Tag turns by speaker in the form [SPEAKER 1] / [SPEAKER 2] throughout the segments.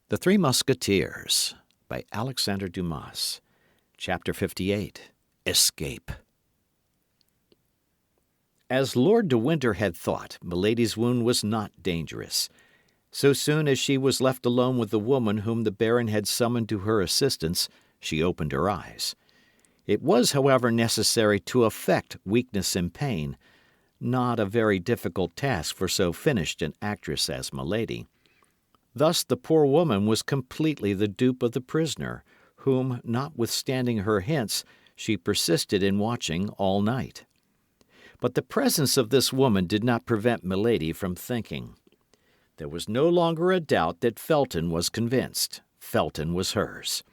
[SPEAKER 1] The Three Musketeers by Alexandre Dumas. Chapter 58. Escape. As Lord de Winter had thought, Milady's wound was not dangerous. So soon as she was left alone with the woman whom the Baron had summoned to her assistance, she opened her eyes. It was, however, necessary to affect weakness and pain, not a very difficult task for so finished an actress as Milady. Thus the poor woman was completely the dupe of the prisoner, whom, notwithstanding her hints, she persisted in watching all night. But the presence of this woman did not prevent Milady from thinking. There was no longer a doubt that Felton was convinced. Felton was hers.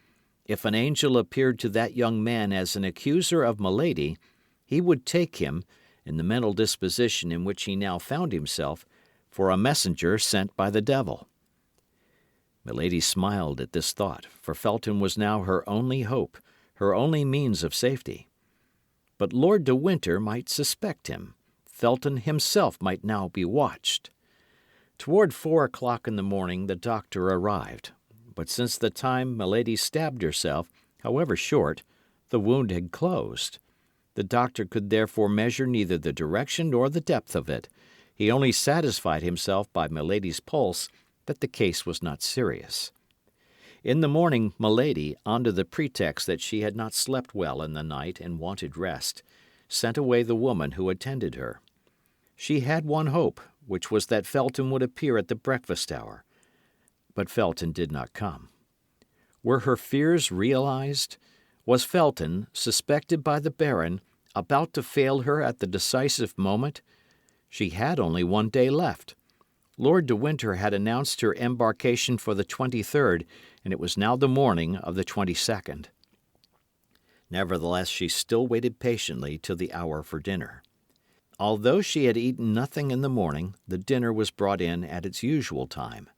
[SPEAKER 1] If an angel appeared to that young man as an accuser of Milady, he would take him, in the mental disposition in which he now found himself, for a messenger sent by the devil. Milady smiled at this thought, for Felton was now her only hope, her only means of safety. But Lord de Winter might suspect him. Felton himself might now be watched. Toward 4 o'clock in the morning the doctor arrived, but since the time Milady stabbed herself, however short, the wound had closed. The doctor could therefore measure neither the direction nor the depth of it. He only satisfied himself by Milady's pulse that the case was not serious. In the morning, Milady, under the pretext that she had not slept well in the night and wanted rest, sent away the woman who attended her. She had one hope, which was that Felton would appear at the breakfast hour. But Felton did not come. Were her fears realized? Was Felton, suspected by the Baron, about to fail her at the decisive moment? She had only 1 day left. Lord de Winter had announced her embarkation for the 23rd, and it was now the morning of the 22nd. Nevertheless, she still waited patiently till the hour for dinner. Although she had eaten nothing in the morning, the dinner was brought in at its usual time.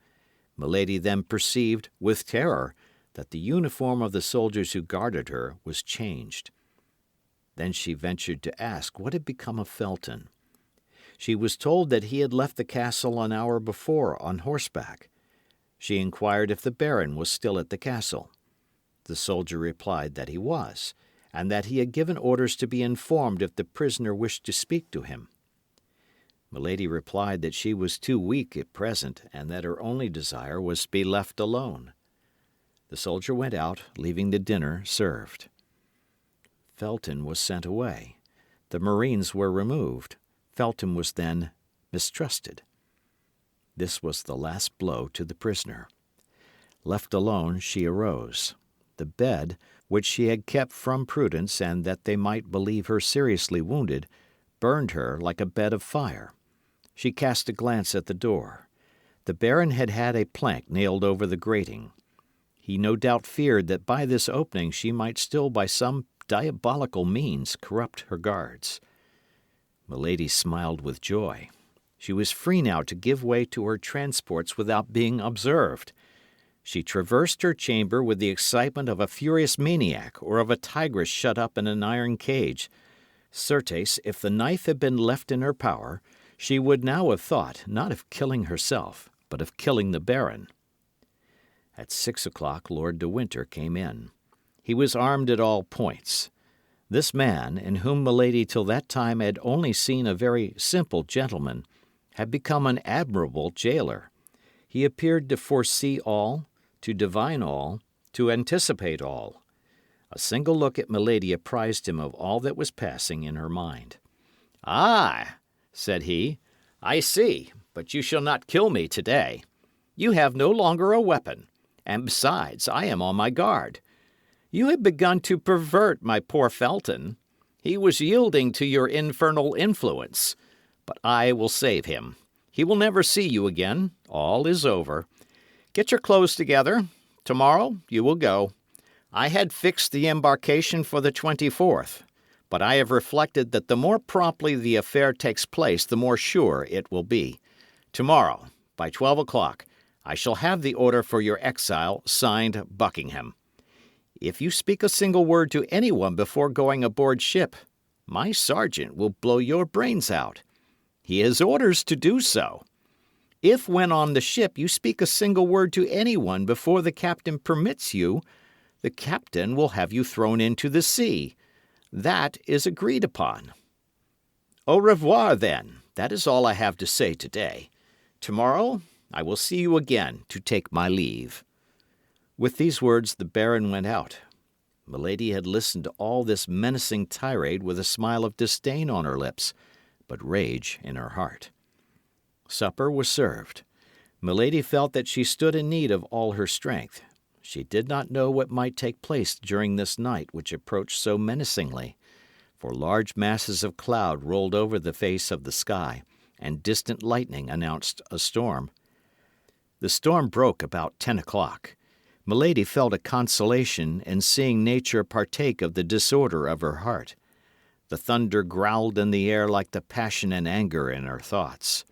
[SPEAKER 1] Milady then perceived, with terror, that the uniform of the soldiers who guarded her was changed. Then she ventured to ask what had become of Felton. She was told that he had left the castle an hour before on horseback. She inquired if the Baron was still at the castle. The soldier replied that he was, and that he had given orders to be informed if the prisoner wished to speak to him. Milady replied that she was too weak at present, and that her only desire was to be left alone. The soldier went out, leaving the dinner served. Felton was sent away. The marines were removed. Felton was then mistrusted. This was the last blow to the prisoner. Left alone, she arose. The bed, which she had kept from prudence and that they might believe her seriously wounded, burned her like a bed of fire. She cast a glance at the door. The Baron had had a plank nailed over the grating. He no doubt feared that by this opening she might still by some diabolical means corrupt her guards. Milady smiled with joy. She was free now to give way to her transports without being observed. She traversed her chamber with the excitement of a furious maniac or of a tigress shut up in an iron cage. Certes, if the knife had been left in her power, she would now have thought, not of killing herself, but of killing the Baron. At 6 o'clock Lord de Winter came in. He was armed at all points. This man, in whom Milady till that time had only seen a very simple gentleman, had become an admirable jailer. He appeared to foresee all, to divine all, to anticipate all. A single look at Milady apprised him of all that was passing in her mind. "Ah," said he, "I see, but you shall not kill me today. You have no longer a weapon, and besides, I am on my guard. You had begun to pervert my poor Felton. He was yielding to your infernal influence. But I will save him. He will never see you again. All is over. Get your clothes together. Tomorrow you will go. I had fixed the embarkation for the 24th, but I have reflected that the more promptly the affair takes place, the more sure it will be. Tomorrow, by 12 o'clock, I shall have the order for your exile signed Buckingham. If you speak a single word to anyone before going aboard ship, my sergeant will blow your brains out. He has orders to do so. If when on the ship you speak a single word to anyone before the captain permits you, the captain will have you thrown into the sea. That is agreed upon. Au revoir, then. That is all I have to say today. Tomorrow I will see you again to take my leave." With these words the Baron went out. Milady had listened to all this menacing tirade with a smile of disdain on her lips, but rage in her heart. Supper was served. Milady felt that she stood in need of all her strength. She did not know what might take place during this night which approached so menacingly, for large masses of cloud rolled over the face of the sky, and distant lightning announced a storm. The storm broke about 10 o'clock. Milady felt a consolation in seeing nature partake of the disorder of her heart. The thunder growled in the air like the passion and anger in her thoughts.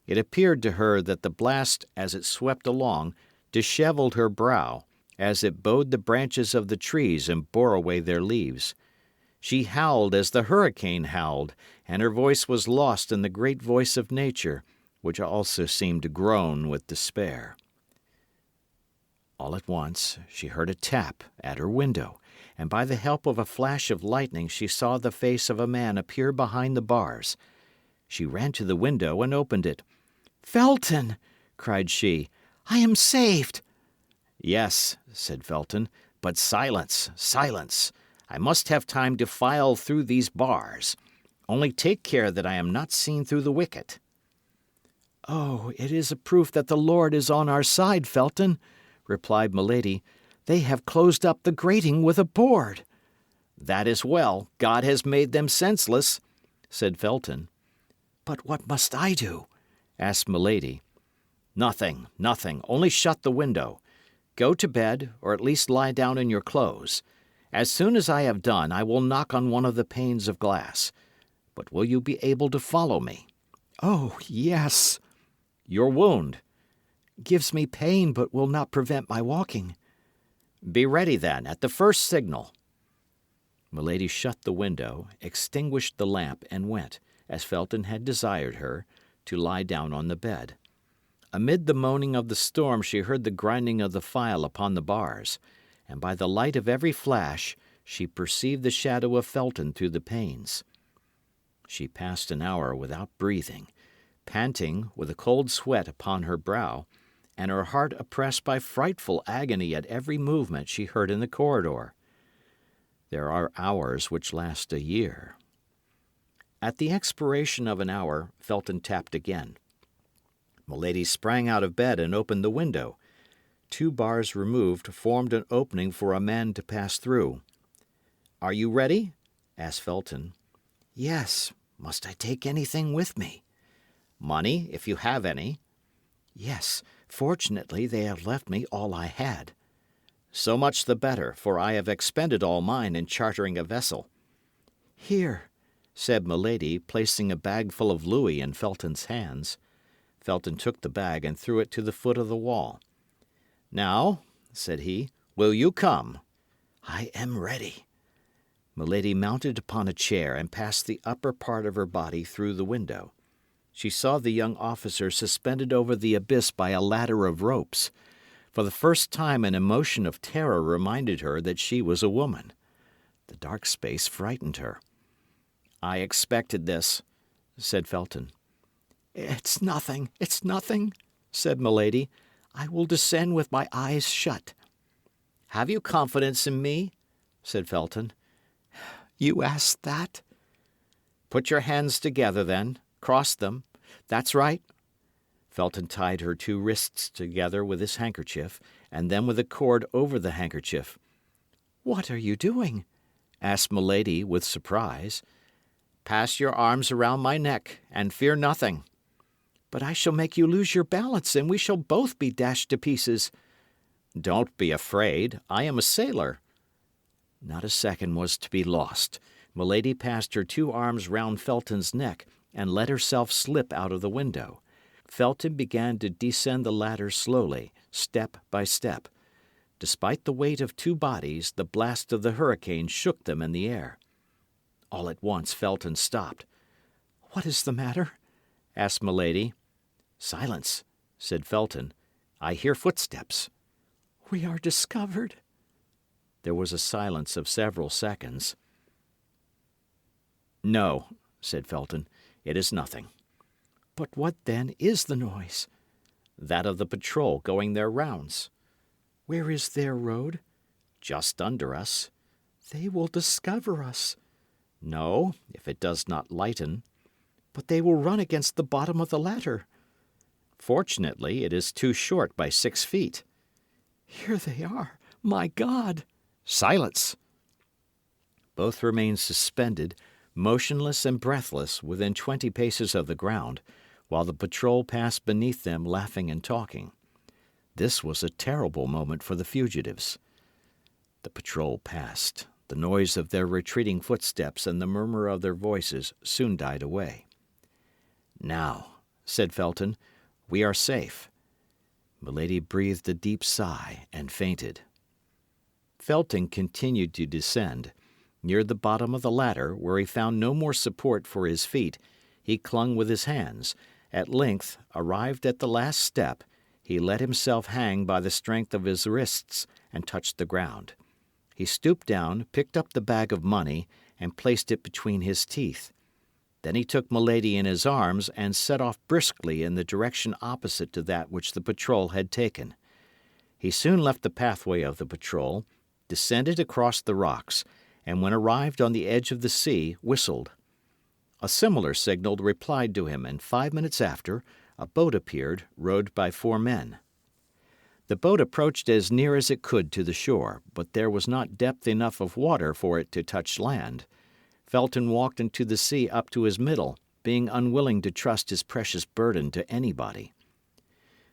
[SPEAKER 1] It appeared to her that the blast, as it swept along, dishevelled her brow, as it bowed the branches of the trees and bore away their leaves. She howled as the hurricane howled, and her voice was lost in the great voice of nature, which also seemed to groan with despair. All at once she heard a tap at her window, and by the help of a flash of lightning she saw the face of a man appear behind the bars. She ran to the window and opened it. "Felton!" cried she, "I am saved!" "Yes," said Felton, "but silence, silence! I must have time to file through these bars. Only take care that I am not seen through the wicket." "Oh, it is a proof that the Lord is on our side, Felton," replied Milady. "They have closed up the grating with a board." "That is well. God has made them senseless," said Felton. "But what must I do?" asked Milady. "Nothing, nothing. Only shut the window. Go to bed, or at least lie down in your clothes. As soon as I have done, I will knock on one of the panes of glass. But will you be able to follow me?" "Oh, yes." "Your wound?" "Gives me pain, but will not prevent my walking." "Be ready, then, at the first signal." Milady shut the window, extinguished the lamp, and went, as Felton had desired her, to lie down on the bed. Amid the moaning of the storm she heard the grinding of the file upon the bars, and by the light of every flash she perceived the shadow of Felton through the panes. She passed an hour without breathing, panting, with a cold sweat upon her brow, and her heart oppressed by frightful agony at every movement she heard in the corridor. There are hours which last a year. At the expiration of an hour, Felton tapped again. Milady sprang out of bed and opened the window. 2 bars removed formed an opening for a man to pass through. "Are you ready?" asked Felton. "Yes. Must I take anything with me?" "Money, if you have any." "Yes. Fortunately, they have left me all I had." "So much the better, for I have expended all mine in chartering a vessel." "Here," said Milady, placing a bag full of louis in Felton's hands. Felton took the bag and threw it to the foot of the wall. "Now," said he, "will you come?" "I am ready." Milady mounted upon a chair and passed the upper part of her body through the window. She saw the young officer suspended over the abyss by a ladder of ropes. For the first time an emotion of terror reminded her that she was a woman. The dark space frightened her. "I expected this," said Felton. "It's nothing, said Milady. "I will descend with my eyes shut." "Have you confidence in me?" said Felton. "You ask that?" "Put your hands together, then. Cross them. That's right." Felton tied her 2 wrists together with his handkerchief, and then with a cord over the handkerchief. "What are you doing?" asked Milady with surprise. "Pass your arms around my neck, and fear nothing." "But I shall make you lose your balance, and we shall both be dashed to pieces." "Don't be afraid. I am a sailor." Not a second was to be lost. Milady passed her 2 arms round Felton's neck and let herself slip out of the window. Felton began to descend the ladder slowly, step by step. Despite the weight of 2 bodies, the blast of the hurricane shook them in the air. All at once Felton stopped. "What is the matter?" asked Milady. "Silence," said Felton. "I hear footsteps."
[SPEAKER 2] "We are discovered."
[SPEAKER 1] There was a silence of several seconds. "No," said Felton, "it is nothing."
[SPEAKER 2] "But what, then, is the noise?"
[SPEAKER 1] "That of the patrol going their rounds."
[SPEAKER 2] "Where is their road?"
[SPEAKER 1] "Just under us."
[SPEAKER 2] "They will discover us."
[SPEAKER 1] "No, if it does not lighten."
[SPEAKER 2] "But they will run against the bottom of the ladder."
[SPEAKER 1] "Fortunately, it is too short by 6 feet."
[SPEAKER 2] "Here they are. My God!"
[SPEAKER 1] "Silence!" Both remained suspended, motionless and breathless, within 20 paces of the ground, while the patrol passed beneath them laughing and talking. This was a terrible moment for the fugitives. The patrol passed. The noise of their retreating footsteps and the murmur of their voices soon died away. "Now," said Felton, "we are safe." Milady breathed a deep sigh and fainted. Felton continued to descend. Near the bottom of the ladder, where he found no more support for his feet, he clung with his hands. At length, arrived at the last step, he let himself hang by the strength of his wrists and touched the ground. He stooped down, picked up the bag of money, and placed it between his teeth. Then he took Milady in his arms and set off briskly in the direction opposite to that which the patrol had taken. He soon left the pathway of the patrol, descended across the rocks, and when arrived on the edge of the sea, whistled. A similar signal replied to him, and 5 minutes after, a boat appeared, rowed by 4 men. The boat approached as near as it could to the shore, but there was not depth enough of water for it to touch land. Felton walked into the sea up to his middle, being unwilling to trust his precious burden to anybody.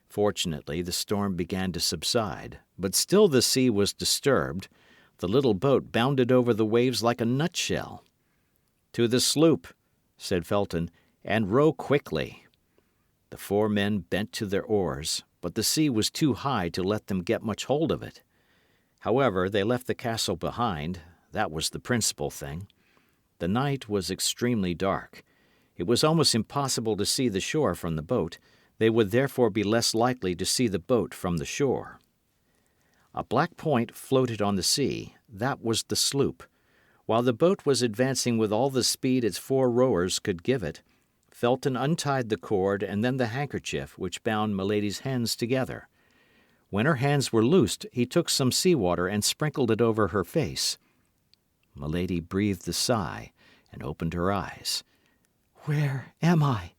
[SPEAKER 1] Fortunately, the storm began to subside, but still the sea was disturbed. The little boat bounded over the waves like a nutshell. "To the sloop," said Felton, "and row quickly." The 4 men bent to their oars, but the sea was too high to let them get much hold of it. However, they left the castle behind. That was the principal thing. The night was extremely dark. It was almost impossible to see the shore from the boat. They would therefore be less likely to see the boat from the shore. A black point floated on the sea. That was the sloop. While the boat was advancing with all the speed its 4 rowers could give it, Felton untied the cord and then the handkerchief which bound Milady's hands together. When her hands were loosed, he took some sea water and sprinkled it over her face. Milady breathed a sigh and opened her eyes.
[SPEAKER 2] "Where am I?"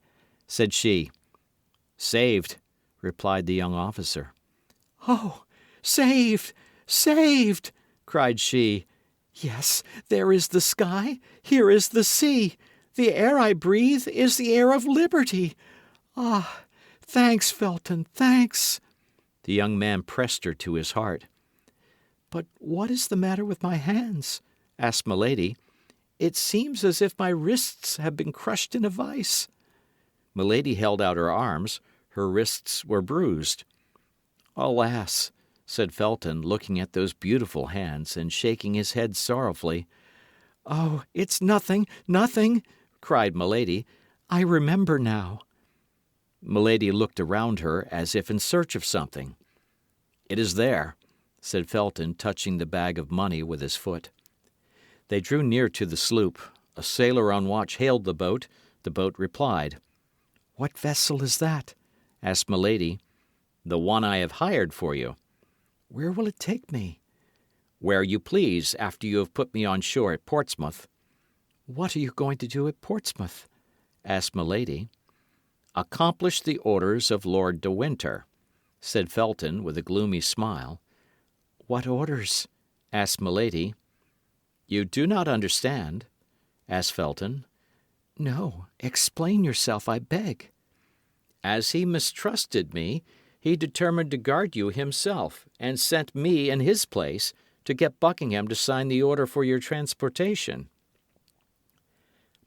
[SPEAKER 1] said she. "Saved," replied the young officer.
[SPEAKER 2] "Oh, saved! Saved!" cried she. "Yes, there is the sky, here is the sea. The air I breathe is the air of liberty. Ah, thanks, Felton, thanks."
[SPEAKER 1] The young man pressed her to his heart.
[SPEAKER 2] "But what is the matter with my hands?" asked Milady. "It seems as if my wrists had been crushed in a vice."
[SPEAKER 1] Milady held out her arms. Her wrists were bruised. "Alas," said Felton, looking at those beautiful hands and shaking his head sorrowfully.
[SPEAKER 2] "Oh, it's nothing, nothing," cried Milady. "I remember now."
[SPEAKER 1] Milady looked around her as if in search of something. "It is there," said Felton, touching the bag of money with his foot. They drew near to the sloop. A sailor on watch hailed the boat. The boat replied.
[SPEAKER 2] "What vessel is that?"
[SPEAKER 1] asked Milady. "The one I have hired for you."
[SPEAKER 2] "Where will it take me?"
[SPEAKER 1] "Where you please, after you have put me on shore at Portsmouth."
[SPEAKER 2] "What are you going to do at Portsmouth?"
[SPEAKER 1] asked Milady. "Accomplish the orders of Lord de Winter," said Felton, with a gloomy smile.
[SPEAKER 2] "What orders?"
[SPEAKER 1] asked Milady. "You do not understand?" asked Felton.
[SPEAKER 2] "No, explain yourself, I beg."
[SPEAKER 1] "As he mistrusted me, he determined to guard you himself, and sent me in his place to get Buckingham to sign the order for your transportation."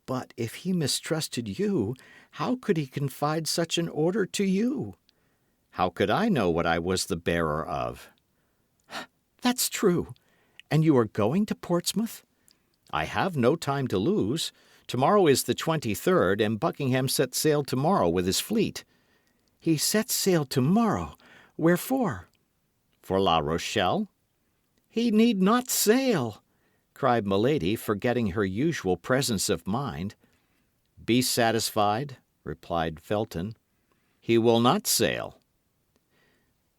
[SPEAKER 2] "But if he mistrusted you, how could he confide such an order to you?"
[SPEAKER 1] "How could I know what I was the bearer of?"
[SPEAKER 2] "That's true. And you are going to Portsmouth?"
[SPEAKER 1] "I have no time to lose. Tomorrow is the 23rd, and Buckingham sets sail tomorrow with his fleet."
[SPEAKER 2] He sets sail tomorrow. Wherefore?
[SPEAKER 1] For La Rochelle?
[SPEAKER 2] He need not sail, cried Milady, forgetting her usual presence of mind.
[SPEAKER 1] Be satisfied, replied Felton. He will not sail.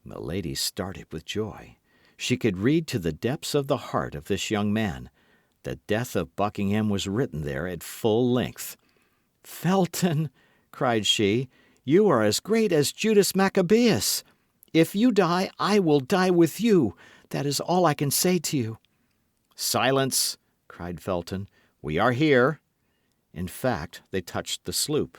[SPEAKER 2] Milady started with joy. She could read to the depths of the heart of this young man. The death of Buckingham was written there at full length. "Felton," cried she, "you are as great as Judas Maccabeus. If you die, I will die with you. That is all I can say to you."
[SPEAKER 1] "Silence!" cried Felton. "We are here."
[SPEAKER 2] In fact, they touched the sloop.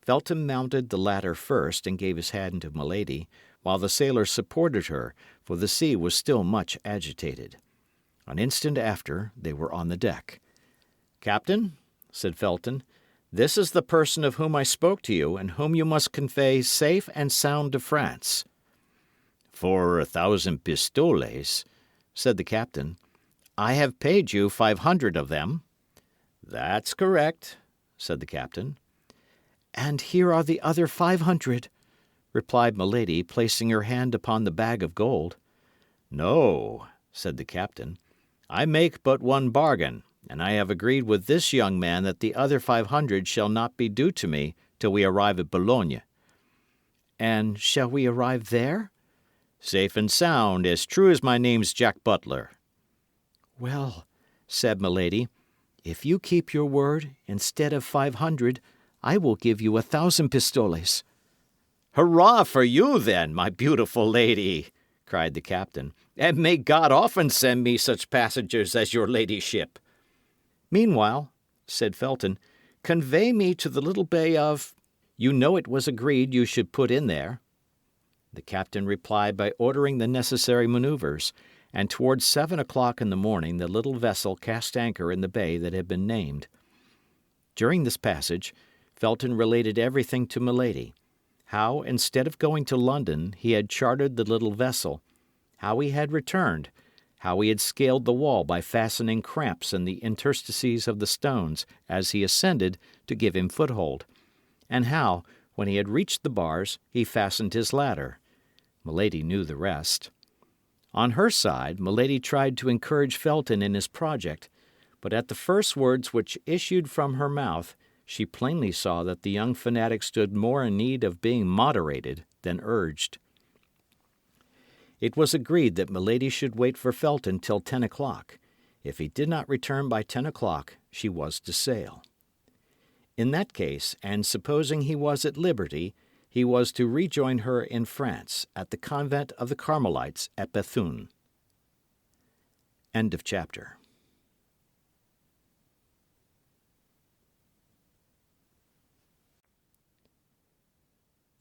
[SPEAKER 1] Felton mounted the ladder first and gave his hand to Milady, while the sailors supported her, for the sea was still much agitated. An instant after, they were on the deck. "Captain," said Felton, "this is the person of whom I spoke to you, and whom you must convey safe and sound to France." "For 1,000 pistoles," said the captain. "I have paid you 500 of them." "That's correct," said the captain.
[SPEAKER 2] "And here are the other 500," replied Milady, placing her hand upon the bag of gold.
[SPEAKER 1] "No," said the captain. "I make but one bargain, and I have agreed with this young man that the other 500 shall not be due to me till we arrive at Boulogne."
[SPEAKER 2] "And shall we arrive there?"
[SPEAKER 1] "Safe and sound, as true as my name's Jack Butler."
[SPEAKER 2] "Well," said Milady, "if you keep your word, instead of 500, I will give you 1,000 pistoles."
[SPEAKER 1] "Hurrah for you, then, my beautiful lady!" cried the captain. "And may God often send me such passengers as your ladyship."
[SPEAKER 2] "Meanwhile," said Felton, "convey me to the little bay of— You know it was agreed you should put in there." The captain replied by ordering the necessary manoeuvres, and towards 7 o'clock in the morning the little vessel cast anchor in the bay that had been named. During this passage, Felton related everything to Milady: how, instead of going to London, he had chartered the little vessel; how he had returned; how he had scaled the wall by fastening cramps in the interstices of the stones, as he ascended, to give him foothold; and how, when he had reached the bars, he fastened his ladder. Milady knew the rest. On her side, Milady tried to encourage Felton in his project, but at the first words which issued from her mouth, she plainly saw that the young fanatic stood more in need of being moderated than urged. It was agreed that Milady should wait for Felton till 10 o'clock. If he did not return by 10 o'clock, she was to sail. In that case, and supposing he was at liberty, he was to rejoin her in France, at the convent of the Carmelites at Bethune. End of chapter.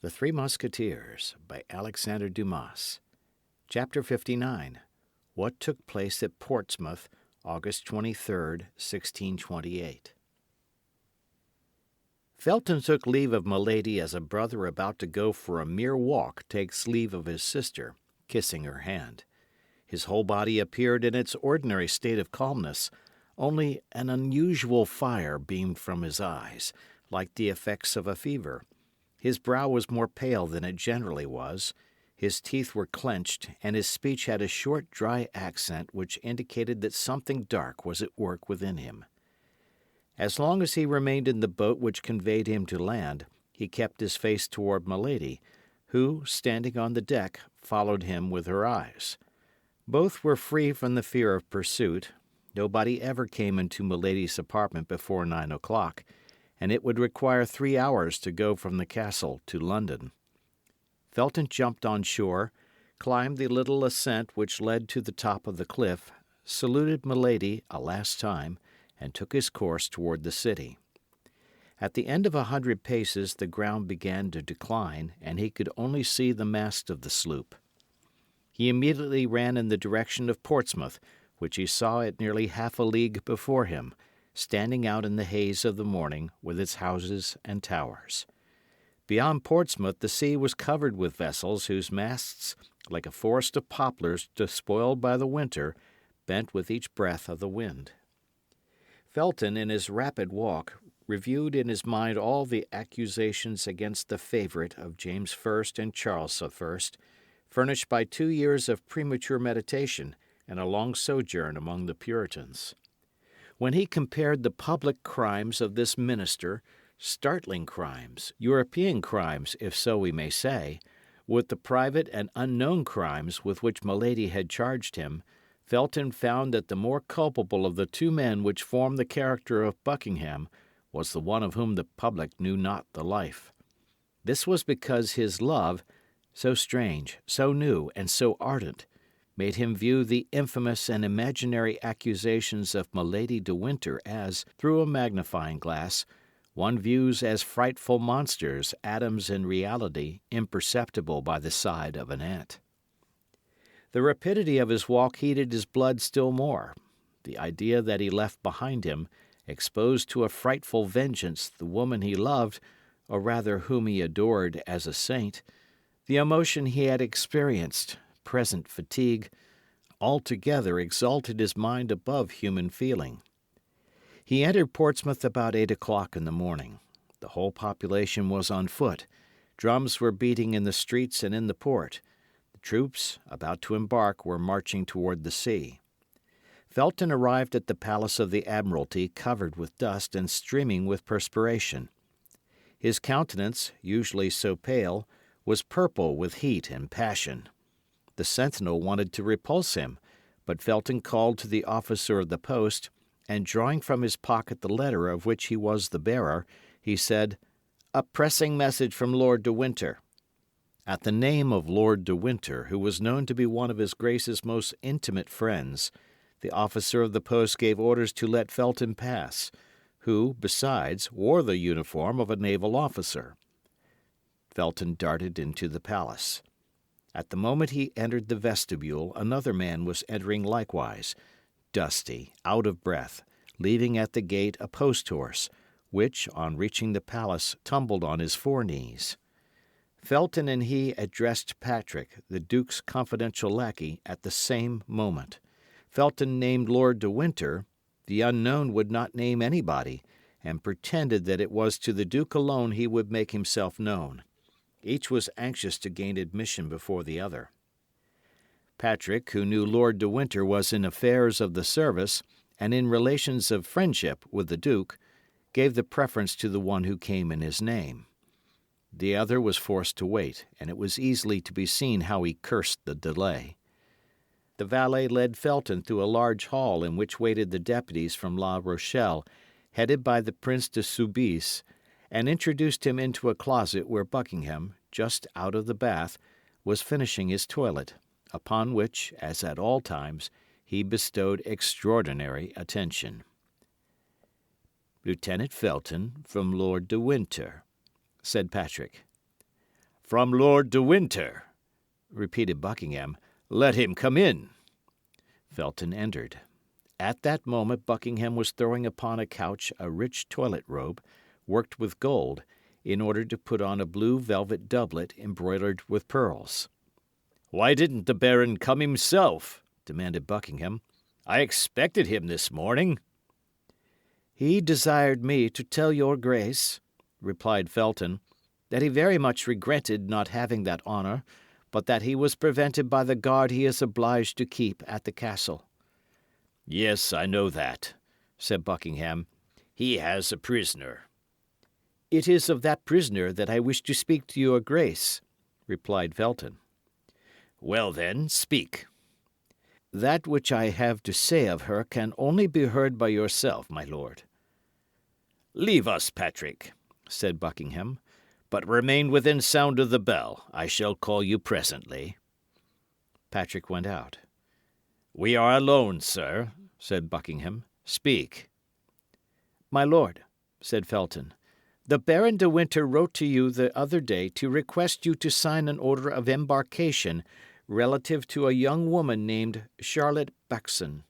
[SPEAKER 2] The Three Musketeers by Alexandre Dumas. Chapter 59. What took place at Portsmouth, August 23rd, 1628. Felton took leave of Milady as a brother about to go for a mere walk takes leave of his sister, kissing her hand. His whole body appeared in its ordinary state of calmness, only an unusual fire beamed from his eyes, like the effects of a fever. His brow was more pale than it generally was, his teeth were clenched, and his speech had a short, dry accent which indicated that something dark was at work within him. As long as he remained in the boat which conveyed him to land, he kept his face toward Milady, who, standing on the deck, followed him with her eyes. Both were free from the fear of pursuit. Nobody ever came into Milady's apartment before 9 o'clock, and it would require 3 hours to go from the castle to London. Felton jumped on shore, climbed the little ascent which led to the top of the cliff, saluted Milady a last time, and took his course toward the city. At the end of 100 paces the ground began to decline, and he could only see the mast of the sloop. He immediately ran in the direction of Portsmouth, which he saw at nearly half a league before him, standing out in the haze of the morning with its houses and towers. Beyond Portsmouth the sea was covered with vessels whose masts, like a forest of poplars despoiled by the winter, bent with each breath of the wind. Felton, in his rapid walk,
[SPEAKER 1] reviewed in his mind all the accusations against the favourite of James I and Charles I, furnished by 2 years of premature meditation and a long sojourn among the Puritans. When he compared the public crimes of this minister, startling crimes, European crimes, if so we may say, with the private and unknown crimes with which Milady had charged him, Felton found that the more culpable of the two men which formed the character of Buckingham was the one of whom the public knew not the life. This was because his love, so strange, so new, and so ardent, made him view the infamous and imaginary accusations of Milady de Winter as, through a magnifying glass, one views as frightful monsters, atoms in reality imperceptible by the side of an ant. The rapidity of his walk heated his blood still more. The idea that he left behind him, exposed to a frightful vengeance, the woman he loved, or rather whom he adored as a saint, the emotion he had experienced, present fatigue, altogether exalted his mind above human feeling. He entered Portsmouth about 8 o'clock in the morning. The whole population was on foot. Drums were beating in the streets and in the port. The troops, about to embark, were marching toward the sea. Felton arrived at the Palace of the Admiralty covered with dust and streaming with perspiration. His countenance, usually so pale, was purple with heat and passion. The sentinel wanted to repulse him, but Felton called to the officer of the post, and drawing from his pocket the letter of which he was the bearer, he said, "A pressing message from Lord de Winter." At the name of Lord de Winter, who was known to be one of his Grace's most intimate friends, the officer of the post gave orders to let Felton pass, who, besides, wore the uniform of a naval officer. Felton darted into the palace. At the moment he entered the vestibule, another man was entering likewise, dusty, out of breath, leaving at the gate a post-horse, which, on reaching the palace, tumbled on his foreknees. Felton and he addressed Patrick, the Duke's confidential lackey, at the same moment. Felton named Lord de Winter, the unknown would not name anybody, and pretended that it was to the Duke alone he would make himself known. Each was anxious to gain admission before the other. Patrick, who knew Lord de Winter was in affairs of the service and in relations of friendship with the Duke, gave the preference to the one who came in his name. The other was forced to wait, and it was easily to be seen how he cursed the delay. The valet led Felton through a large hall in which waited the deputies from La Rochelle, headed by the Prince de Soubise, and introduced him into a closet where Buckingham, just out of the bath, was finishing his toilet, upon which, as at all times, he bestowed extraordinary attention. "Lieutenant Felton, from Lord de Winter," said Patrick. "From Lord de Winter," repeated Buckingham. "Let him come in." Felton entered. At that moment Buckingham was throwing upon a couch a rich toilet robe, worked with gold, in order to put on a blue velvet doublet embroidered with pearls. "Why didn't the Baron come himself?" demanded Buckingham. "I expected him this morning." "He desired me to tell your Grace," replied Felton, "that he very much regretted not having that honour, but that he was prevented by the guard he is obliged to keep at the castle." "Yes, I know that," said Buckingham. "He has a prisoner." "It is of that prisoner that I wish to speak to your Grace," replied Felton. "Well, then, speak." "That which I have to say of her can only be heard by yourself, my lord." "Leave us, Patrick," said Buckingham, "but remain within sound of the bell. I shall call you presently." Patrick went out. "We are alone, sir," said Buckingham. "Speak." "My lord," said Felton, "the Baron de Winter wrote to you the other day to request you to sign an order of embarkation relative to a young woman named Charlotte Backson."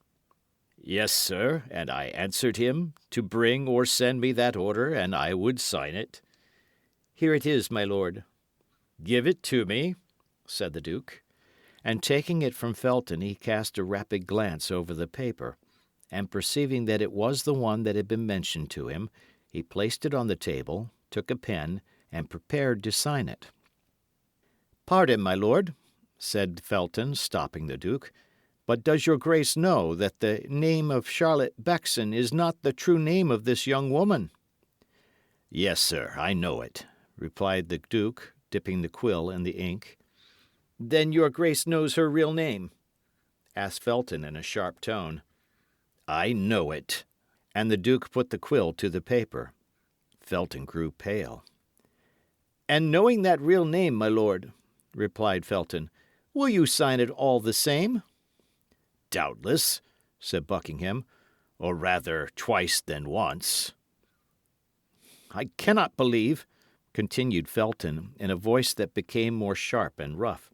[SPEAKER 1] "Yes, sir, and I answered him to bring or send me that order, and I would sign it." "Here it is, my lord." "Give it to me," said the Duke. And taking it from Felton, he cast a rapid glance over the paper, and perceiving that it was the one that had been mentioned to him, He placed it on the table, took a pen, and prepared to sign it. "Pardon, my lord," said Felton, stopping the duke, "but does your grace know that the name of Charlotte Beckson is not the true name of this young woman?" "Yes, sir, I know it," replied the duke, dipping the quill in the ink. "Then your grace knows her real name?" asked Felton in a sharp tone. "I know it." And the duke put the quill to the paper. Felton grew pale. "And knowing that real name, my lord," replied Felton, "will you sign it all the same?" "Doubtless," said Buckingham, "or rather twice than once." "I cannot believe," continued Felton, in a voice that became more sharp and rough,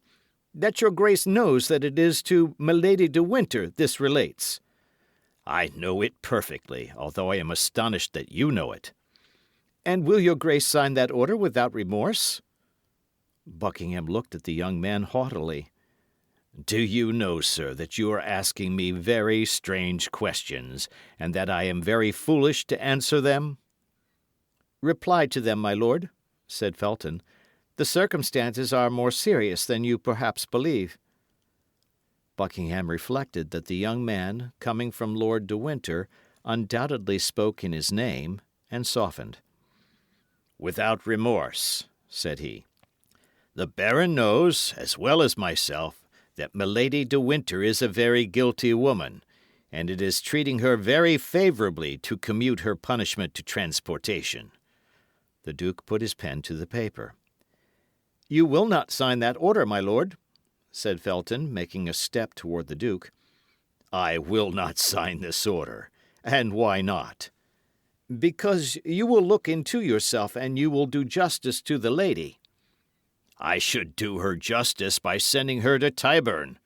[SPEAKER 1] "that your grace knows that it is to Milady de Winter this relates." "I know it perfectly, although I am astonished that you know it." "And will your grace sign that order without remorse?" Buckingham looked at the young man haughtily. "Do you know, sir, that you are asking me very strange questions, and that I am very foolish to answer them?" "Reply to them, my lord," said Felton. "The circumstances are more serious than you perhaps believe." Buckingham reflected that the young man, coming from Lord de Winter, undoubtedly spoke in his name, and softened. "Without remorse," said he. "The baron knows, as well as myself, that Milady de Winter is a very guilty woman, and it is treating her very favourably to commute her punishment to transportation." The duke put his pen to the paper. "You will not sign that order, my lord," said Felton, making a step toward the duke. "I will not sign this order. And why not?" "Because you will look into yourself, and you will do justice to the lady." "I should do her justice by sending her to Tyburn,"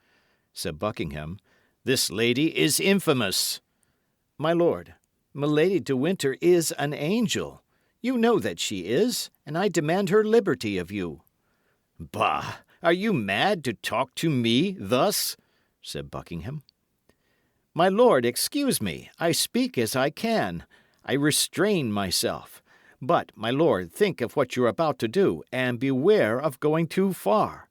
[SPEAKER 1] said Buckingham. "This lady is infamous." "My lord, Milady de Winter is an angel. You know that she is, and I demand her liberty of you." "Bah! Are you mad to talk to me thus?" said Buckingham. "My lord, excuse me. I speak as I can. I restrain myself. But, my lord, think of what you're about to do, and beware of going too far."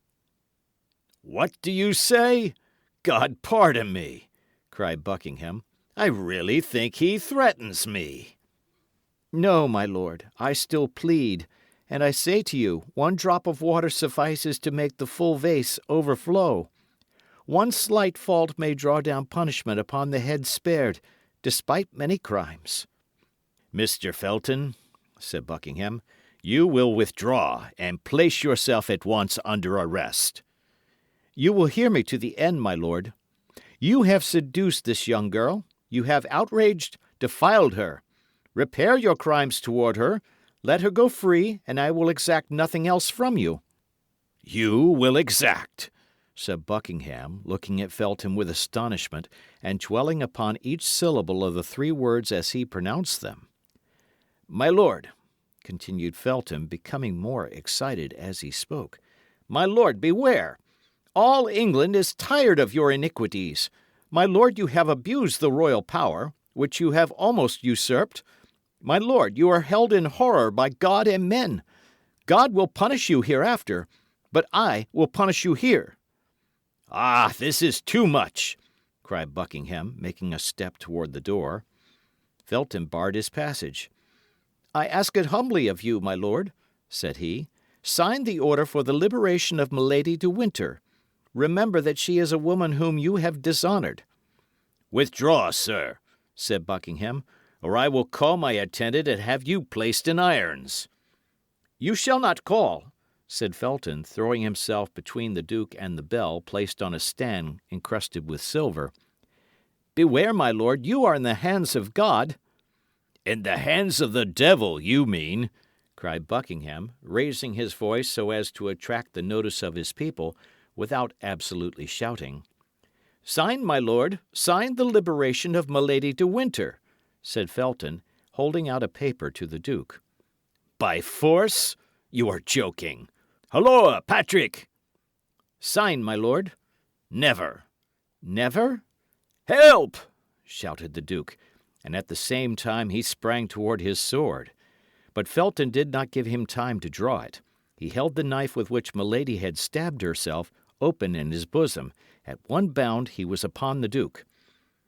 [SPEAKER 1] "What do you say? God pardon me!" cried Buckingham. "I really think he threatens me."
[SPEAKER 2] "No, my lord, I still plead, and I say to you, one drop of water suffices to make the full vase overflow. One slight fault may draw down punishment upon the head spared, despite many crimes."
[SPEAKER 1] "Mr. Felton," said Buckingham, "you will withdraw, and place yourself at once under arrest."
[SPEAKER 2] "You will hear me to the end, my lord. You have seduced this young girl. You have outraged, defiled her. Repair your crimes toward her. Let her go free, and I will exact nothing else from you."
[SPEAKER 1] "You will exact,"
[SPEAKER 2] said Buckingham, looking at Felton with astonishment, and dwelling upon each syllable of the three words as he pronounced them. "My lord," continued Felton, becoming more excited as he spoke, "my lord, beware! All England is tired of your iniquities. My lord, you have abused the royal power, which you have almost usurped. My lord, you are held in horror by God and men. God will punish you hereafter, but I will punish you here."
[SPEAKER 1] "Ah, this is too much!"
[SPEAKER 2] cried Buckingham, making a step toward the door. Felton barred his passage. "I ask it humbly of you, my lord," said he. "Sign the order for the liberation of Milady de Winter. Remember that she is a woman whom you have dishonoured."
[SPEAKER 1] "Withdraw, sir," said Buckingham, "or I will call my attendant and have you placed in irons."
[SPEAKER 2] "You shall not call," said Felton, throwing himself between the duke and the bell placed on a stand encrusted with silver. "Beware, my lord, you are in the hands of God."
[SPEAKER 1] "In the hands of the devil, you mean,"
[SPEAKER 2] cried Buckingham, raising his voice so as to attract the notice of his people, without absolutely shouting. "Sign, my lord, sign the liberation of Milady de Winter," said Felton, holding out a paper to the duke.
[SPEAKER 1] "By force? You are joking. Halloa, Patrick!"
[SPEAKER 2] "Sign, my lord."
[SPEAKER 1] "Never."
[SPEAKER 2] "Never?"
[SPEAKER 1] "Help!"
[SPEAKER 2] shouted the duke, and at the same time he sprang toward his sword.
[SPEAKER 1] But Felton did not give him time to draw it. He held the knife with which Milady had stabbed herself open in his bosom. At one bound he was upon the duke.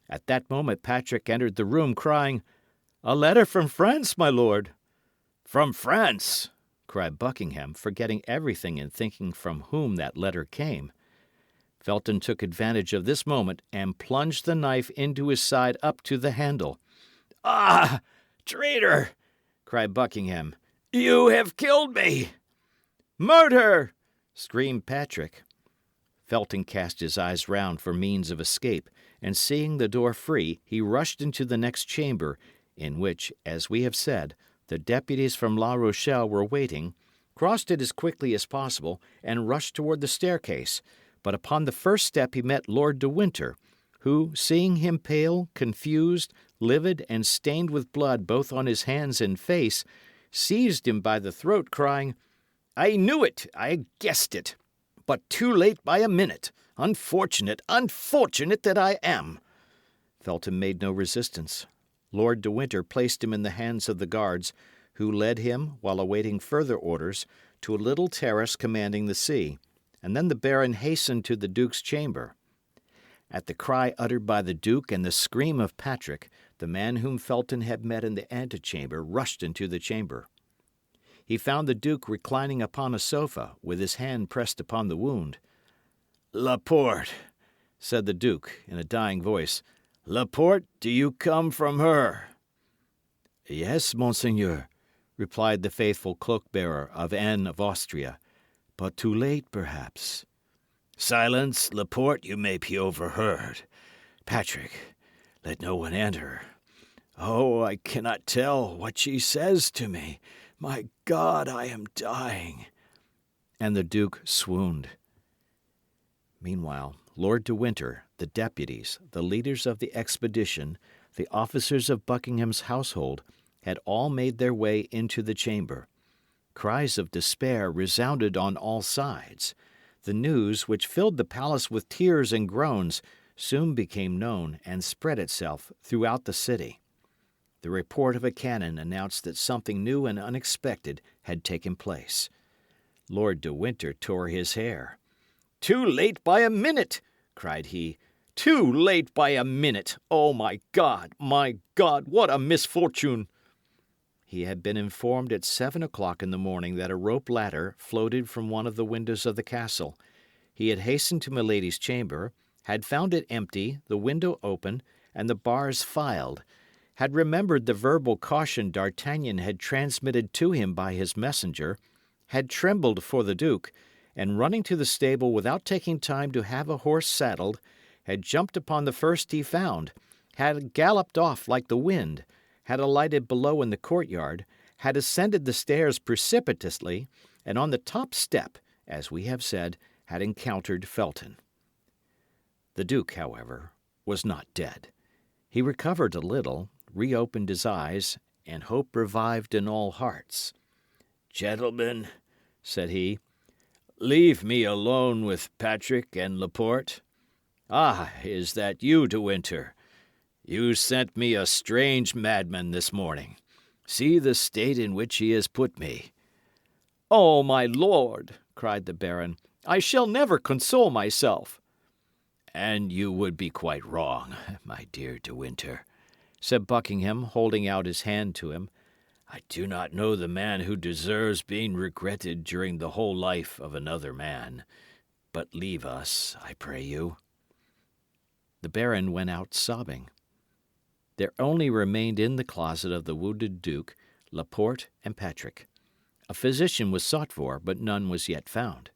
[SPEAKER 1] At that moment Patrick entered the room, crying, "A letter from France, my lord." "From France!" cried Buckingham, forgetting everything and thinking from whom that letter came. Felton took advantage of this moment and plunged the knife into his side up to the handle. "Ah, traitor!" cried Buckingham. "You have killed me!" "Murder!" screamed Patrick. Felton cast his eyes round for means of escape, and seeing the door free, he rushed into the next chamber, in which, as we have said, the deputies from La Rochelle were waiting, crossed it as quickly as possible, and rushed toward the staircase. But upon the first step he met Lord de Winter, who, seeing him pale, confused, livid, and stained with blood both on his hands and face, seized him by the throat, crying, "I knew it! I guessed it! But too late by a minute! Unfortunate, unfortunate that I am!" Felton made no resistance. Lord de Winter placed him in the hands of the guards, who led him, while awaiting further orders, to a little terrace commanding the sea, and then the baron hastened to the duke's chamber. At the cry uttered by the duke and the scream of Patrick, the man whom Felton had met in the antechamber rushed into the chamber. He found the duke reclining upon a sofa, with his hand pressed upon the wound. "Laporte," said the duke, in a dying voice, "Laporte, do you come from her?" "Yes, monseigneur," replied the faithful cloak-bearer of Anne of Austria, "but too late, perhaps." "Silence, Laporte, you may be overheard. Patrick, let no one enter. Oh, I cannot tell what she says to me. My God, I am dying." And the duke swooned. Meanwhile, Lord de Winter, the deputies, the leaders of the expedition, the officers of Buckingham's household, had all made their way into the chamber. Cries of despair resounded on all sides. The news, which filled the palace with tears and groans, soon became known and spread itself throughout the city. The report of a cannon announced that something new and unexpected had taken place. Lord de Winter tore his hair. "Too late by a minute!" cried he. "Too late by a minute! Oh, my God, what a misfortune!" He had been informed at 7 o'clock in the morning that a rope ladder floated from one of the windows of the castle. He had hastened to Milady's chamber, had found it empty, the window open, and the bars filed, had remembered the verbal caution D'Artagnan had transmitted to him by his messenger, had trembled for the duke, and running to the stable without taking time to have a horse saddled, had jumped upon the first he found, had galloped off like the wind, had alighted below in the courtyard, had ascended the stairs precipitously, and on the top step, as we have said, had encountered Felton. The duke, however, was not dead. He recovered a little, reopened his eyes, and hope revived in all hearts. "Gentlemen," said he, "leave me alone with Patrick and Laporte. Ah, is that you, De Winter? You sent me a strange madman this morning. See the state in which he has put me." "Oh, my lord," cried the baron, "I shall never console myself." "And you would be quite wrong, my dear De Winter," said Buckingham, holding out his hand to him. "I do not know the man who deserves being regretted during the whole life of another man. But leave us, I pray you." The baron went out sobbing. There only remained in the closet of the wounded duke Laporte and Patrick. A physician was sought for, but none was yet found.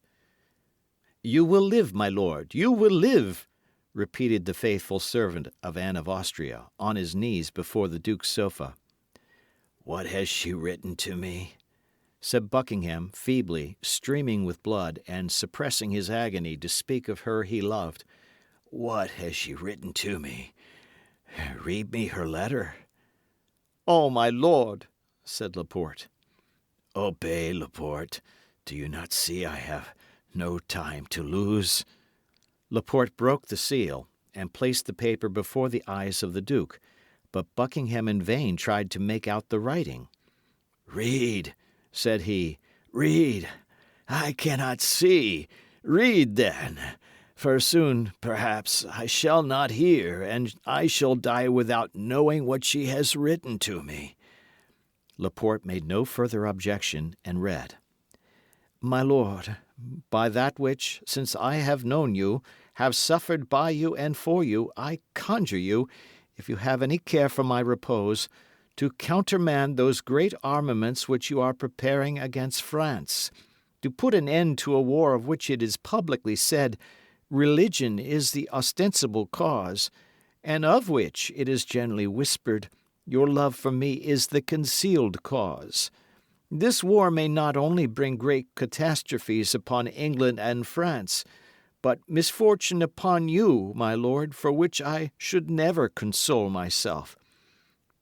[SPEAKER 1] "You will live, my lord, you will live," repeated the faithful servant of Anne of Austria, on his knees before the duke's sofa. "What has she written to me?" said Buckingham, feebly, streaming with blood, and suppressing his agony to speak of her he loved. "What has she written to me? Read me her letter." "Oh, my lord," said Laporte. "Obey, Laporte. Do you not see I have no time to lose?" Laporte broke the seal, and placed the paper before the eyes of the duke, but Buckingham in vain tried to make out the writing. "Read," said he, "read. I cannot see. Read, then. For soon, perhaps, I shall not hear, and I shall die without knowing what she has written to me." Laporte made no further objection, and read. "My lord, by that which, since I have known you, have suffered by you and for you, I conjure you, if you have any care for my repose, to countermand those great armaments which you are preparing against France, to put an end to a war of which it is publicly said religion is the ostensible cause, and of which it is generally whispered your love for me is the concealed cause. This war may not only bring great catastrophes upon England and France, but misfortune upon you, my lord, for which I should never console myself.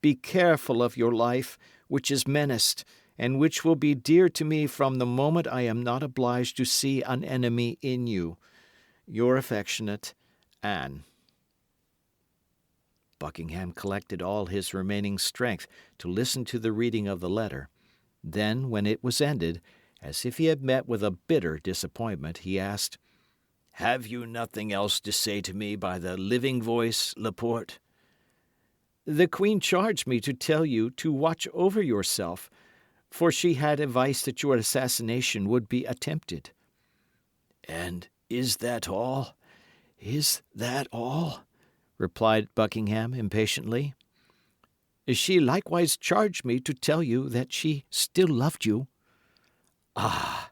[SPEAKER 1] Be careful of your life, which is menaced, and which will be dear to me from the moment I am not obliged to see an enemy in you. Your affectionate Anne." Buckingham collected all his remaining strength to listen to the reading of the letter. Then, when it was ended, as if he had met with a bitter disappointment, he asked, "Have you nothing else to say to me by the living voice, Laporte?" "The Queen charged me to tell you to watch over yourself, for she had advice that your assassination would be attempted." "And is that all? Is that all?" replied Buckingham impatiently. "She likewise charged me to tell you that she still loved you." "Ah,"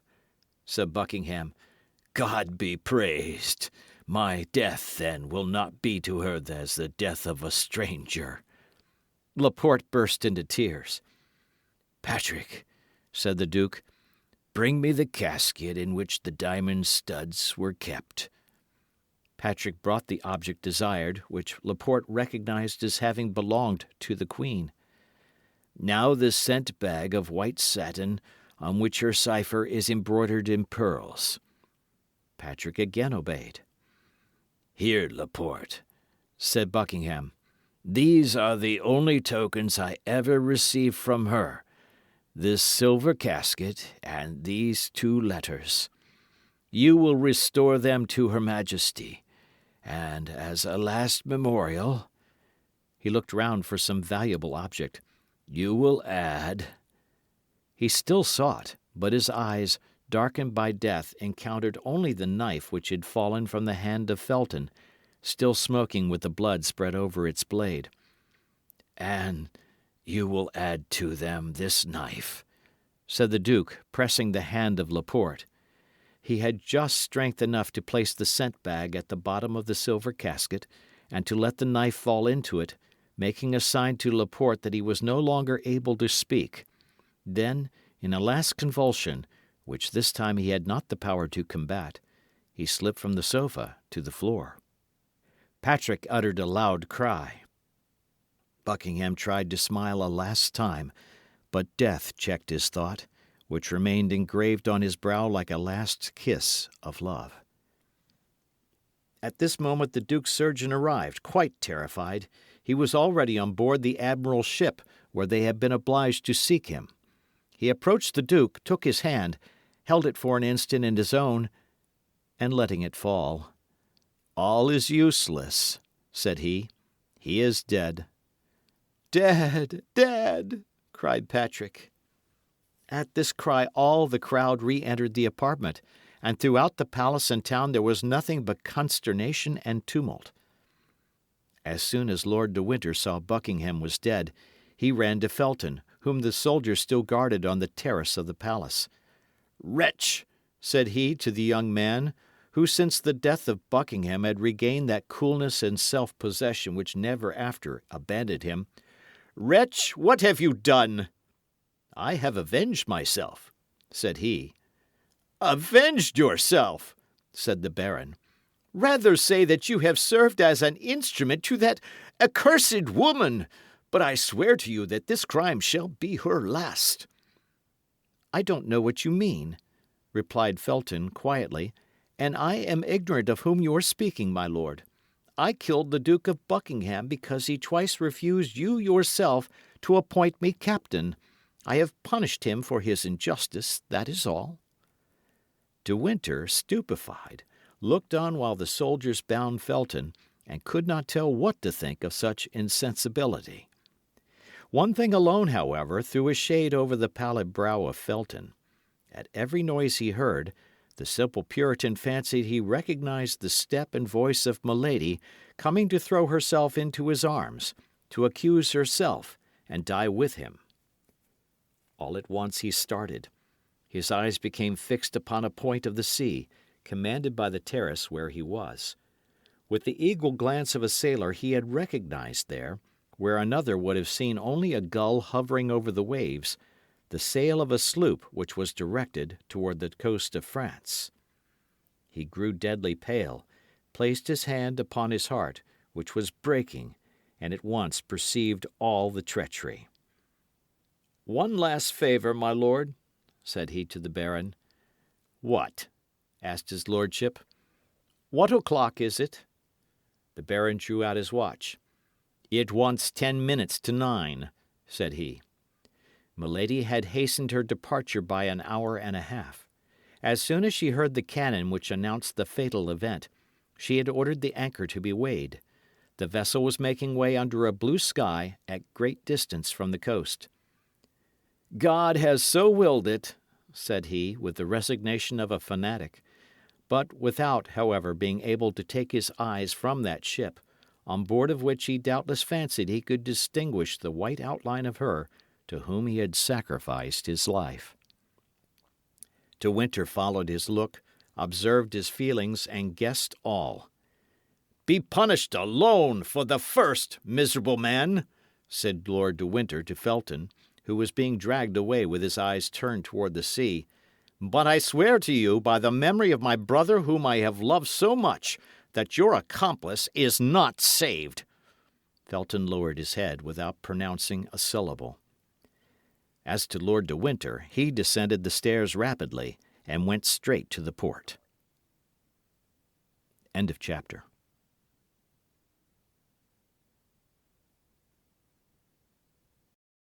[SPEAKER 1] said Buckingham, "God be praised. My death, then, will not be to her as the death of a stranger." Laporte burst into tears. "Patrick," said the duke, "bring me the casket in which the diamond studs were kept." Patrick brought the object desired, which Laporte recognised as having belonged to the queen. "Now the scent bag of white satin, on which her cipher is embroidered in pearls." Patrick again obeyed. "Here, Laporte," said Buckingham, "these are the only tokens I ever received from her. This silver casket and these 2 letters. You will restore them to Her Majesty, and as a last memorial," he looked round for some valuable object, "you will add—" He still sought, but his eyes, darkened by death, encountered only the knife which had fallen from the hand of Felton, still smoking with the blood spread over its blade. "And you will add to them this knife," said the duke, pressing the hand of Laporte. He had just strength enough to place the scent bag at the bottom of the silver casket, and to let the knife fall into it, making a sign to Laporte that he was no longer able to speak. Then, in a last convulsion, which this time he had not the power to combat, he slipped from the sofa to the floor. Patrick uttered a loud cry. Buckingham tried to smile a last time, but death checked his thought, which remained engraved on his brow like a last kiss of love. At this moment the duke's surgeon arrived, quite terrified. He was already on board the admiral's ship, where they had been obliged to seek him. He approached the duke, took his hand, held it for an instant in his own, and letting it fall, "All is useless," said he. "He is dead." "Dead! Dead!" cried Patrick. At this cry all the crowd re-entered the apartment, and throughout the palace and town there was nothing but consternation and tumult. As soon as Lord de Winter saw Buckingham was dead, he ran to Felton, whom the soldiers still guarded on the terrace of the palace. "Wretch!" said he to the young man, who since the death of Buckingham had regained that coolness and self-possession which never after abandoned him. "Wretch, what have you done?" "I have avenged myself," said he. "Avenged yourself!" said the baron. "Rather say that you have served as an instrument to that accursed woman. But I swear to you that this crime shall be her last." "I don't know what you mean," replied Felton quietly, "and I am ignorant of whom you are speaking, my lord. I killed the Duke of Buckingham because he twice refused you yourself to appoint me captain. I have punished him for his injustice, that is all." De Winter, stupefied, looked on while the soldiers bound Felton, and could not tell what to think of such insensibility. One thing alone, however, threw a shade over the pallid brow of Felton. At every noise he heard, the simple Puritan fancied he recognised the step and voice of Milady coming to throw herself into his arms, to accuse herself and die with him. All at once he started. His eyes became fixed upon a point of the sea, commanded by the terrace where he was. With the eagle glance of a sailor he had recognised there, where another would have seen only a gull hovering over the waves, the sail of a sloop which was directed toward the coast of France. He grew deadly pale, placed his hand upon his heart, which was breaking, and at once perceived all the treachery. "One last favour, my lord," said he to the baron. "What?" asked his lordship. "What o'clock is it?" The baron drew out his watch. "It wants 10 minutes to 9," said he. Milady had hastened her departure by an hour and a half. As soon as she heard the cannon which announced the fatal event, she had ordered the anchor to be weighed. The vessel was making way under a blue sky at great distance from the coast. "God has so willed it," said he, with the resignation of a fanatic, but without, however, being able to take his eyes from that ship, on board of which he doubtless fancied he could distinguish the white outline of her to whom he had sacrificed his life. De Winter followed his look, observed his feelings, and guessed all. "Be punished alone for the first, miserable man," said Lord de Winter to Felton, who was being dragged away with his eyes turned toward the sea. "But I swear to you, by the memory of my brother whom I have loved so much, that your accomplice is not saved." Felton lowered his head without pronouncing a syllable. As to Lord de Winter, he descended the stairs rapidly and went straight to the port. End of chapter.